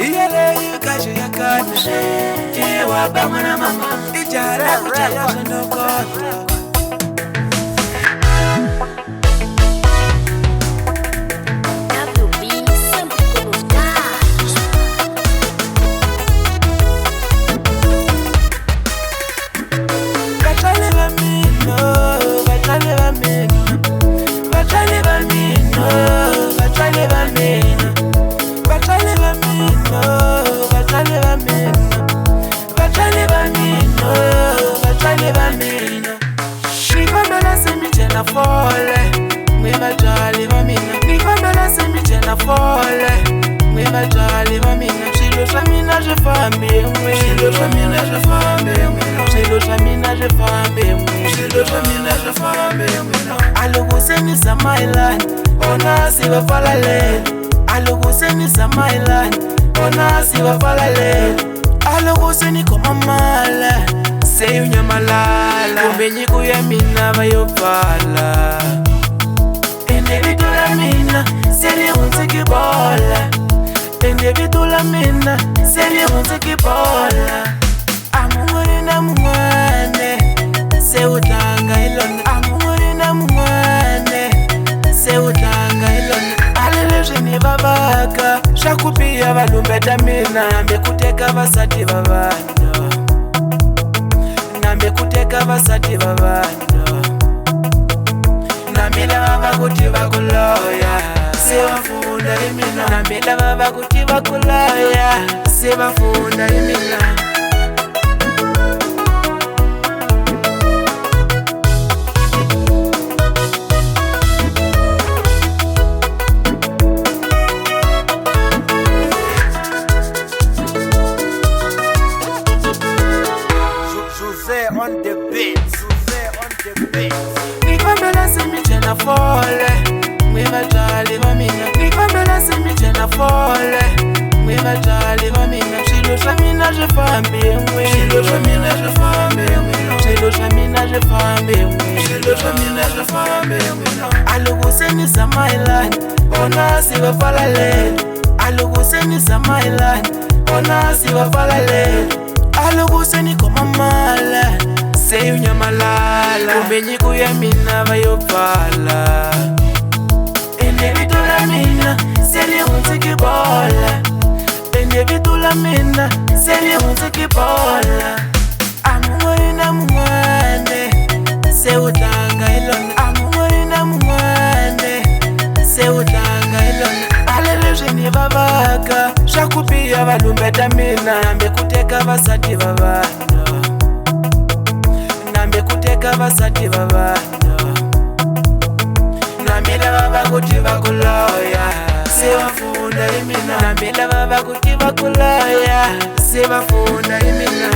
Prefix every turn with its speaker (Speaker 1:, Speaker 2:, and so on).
Speaker 1: iyele yukaje yakana ewa bamwana mama ijara kuchaya sonokota Aluguseni koma mala Seyu nyamalala Kumbenyi kuya mina bayopala Ende vitula mina Seli unziki bola Ende vitula mina Seli unziki bola Amunguri na mungwane Sewutanga ilona Amunguri na mungwane Sewutanga ilona Alelejini babaka Shakupia balumbeta mina Nambe kuteka basati babano Nambe kuteka basati babano Nambila baba kuti bakuloya Sewafunda imina Nambila baba kuti bakuloya Sewafunda imina
Speaker 2: On the beat, on the beat.
Speaker 1: Nikwambela simichena fole, mwibajali vamina. Nikwambela simichena fole, mwibajali vamina. Shilosha mina jefambe mwe, shilosha mina jefambe mwe, shilosha mina jefambe mwe, shilosha mina jefambe mwe. Aluguseni samailan, ona siwa falale. Aluguseni samailan, ona siwa falale. Aluguseni koma mala Seyu nyamalala Kumbenyi kuya mina bayopala Ende vitula mina Seli unziki bola Ende vitula mina Seli unziki bola Amunguri na mungwane Sewutanga ilona Amunguri na mungwane Sewutanga ilona Alelejini babaka Shakupia balumbeta mina Nambe kuteka basati babano Nambe kuteka basati babano Nambila baba kuti bakuloya Sewafunda imina Nambila baba kuti bakuloya Sewafunda imina